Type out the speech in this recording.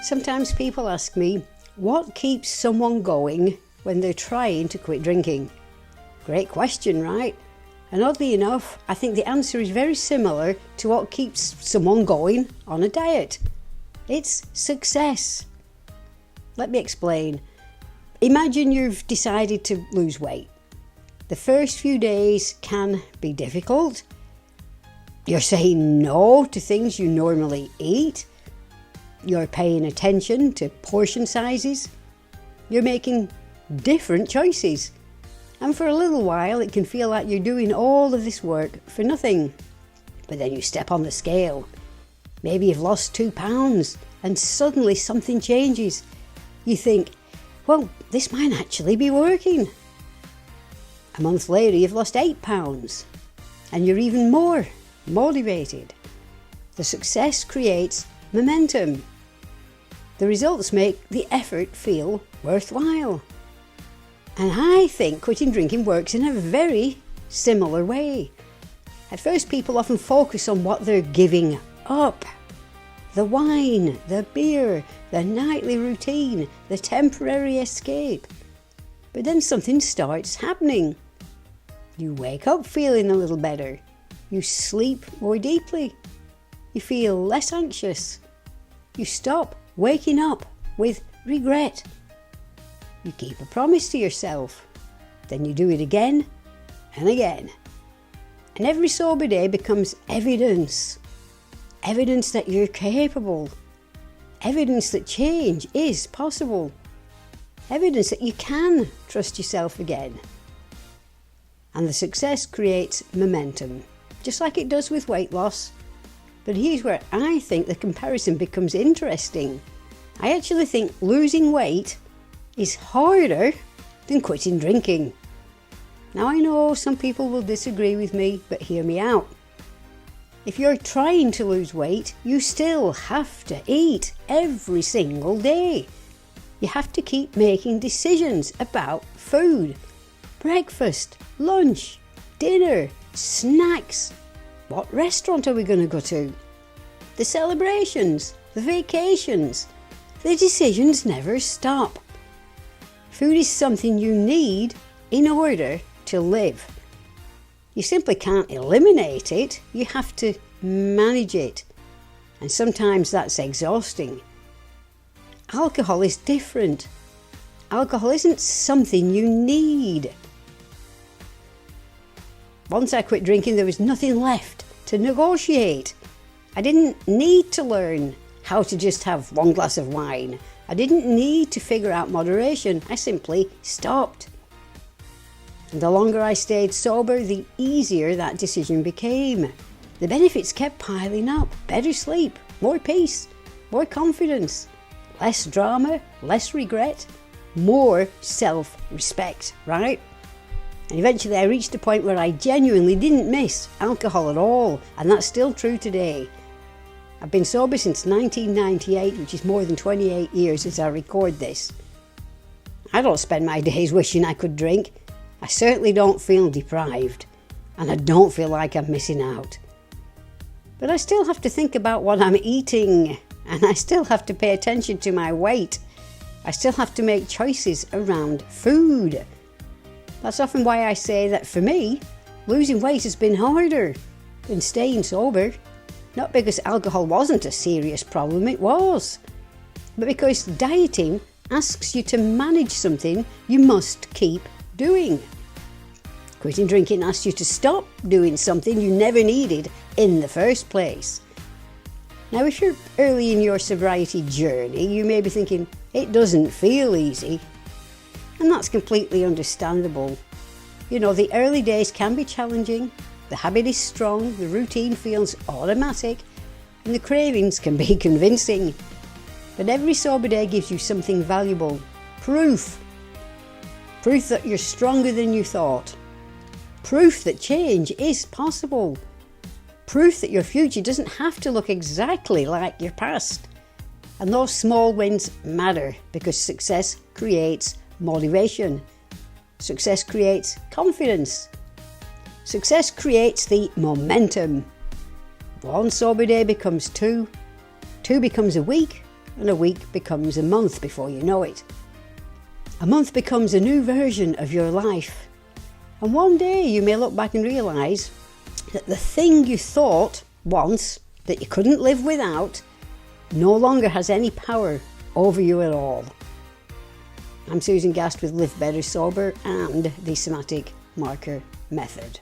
Sometimes people ask me, what keeps someone going when they're trying to quit drinking? Great question, right? And oddly enough, I think the answer is very similar to what keeps someone going on a diet. It's success. Let me explain. Imagine you've decided to lose weight. The first few days can be difficult. You're saying no to things you normally eat. You're paying attention to portion sizes. You're making different choices. And for a little while, it can feel like you're doing all of this work for nothing. But then you step on the scale. Maybe you've lost 2 pounds and suddenly something changes. You think, well, this might actually be working. A month later, you've lost 8 pounds and you're even more motivated. The success creates momentum. The results make the effort feel worthwhile. And I think quitting drinking works in a very similar way. At first, people often focus on what they're giving up. The wine, the beer, the nightly routine, the temporary escape. But then something starts happening. You wake up feeling a little better. You sleep more deeply. You feel less anxious. You stop waking up with regret. You keep a promise to yourself. Then you do it again and again. And every sober day becomes evidence. Evidence that you're capable. Evidence that change is possible. Evidence that you can trust yourself again. And the success creates momentum, just like it does with weight loss. But here's where I think the comparison becomes interesting. I actually think losing weight is harder than quitting drinking. Now I know some people will disagree with me, but hear me out. If you're trying to lose weight, you still have to eat every single day. You have to keep making decisions about food. Breakfast, lunch, dinner, snacks. What restaurant are we going to go to? The celebrations, the vacations. The decisions never stop. Food is something you need in order to live. You simply can't eliminate it. You have to manage it. And sometimes that's exhausting. Alcohol is different. Alcohol isn't something you need. Once I quit drinking, there was nothing left to negotiate. I didn't need to learn how to just have 1 glass of wine. I didn't need to figure out moderation. I simply stopped. And the longer I stayed sober, the easier that decision became. The benefits kept piling up. Better sleep, more peace, more confidence, less drama, less regret, more self-respect, right? And eventually I reached a point where I genuinely didn't miss alcohol at all, and that's still true today. I've been sober since 1998, which is more than 28 years as I record this. I don't spend my days wishing I could drink. I certainly don't feel deprived, and I don't feel like I'm missing out. But I still have to think about what I'm eating, and I still have to pay attention to my weight. I still have to make choices around food. That's often why I say that for me, losing weight has been harder than staying sober. Not because alcohol wasn't a serious problem, it was. But because dieting asks you to manage something you must keep doing. Quitting drinking asks you to stop doing something you never needed in the first place. Now, if you're early in your sobriety journey, you may be thinking, it doesn't feel easy. And that's completely understandable. You know, the early days can be challenging, the habit is strong, the routine feels automatic, and the cravings can be convincing. But every sober day gives you something valuable. Proof. Proof that you're stronger than you thought. Proof that change is possible. Proof that your future doesn't have to look exactly like your past. And those small wins matter because success creates motivation. Success creates confidence. Success creates the momentum. 1 sober day becomes 2, 2 becomes a week, and a week becomes a month before you know it. A month becomes a new version of your life. And one day you may look back and realise that the thing you thought once that you couldn't live without no longer has any power over you at all. I'm Susan Gast with Live Better Sober and the Somatic Marker Method.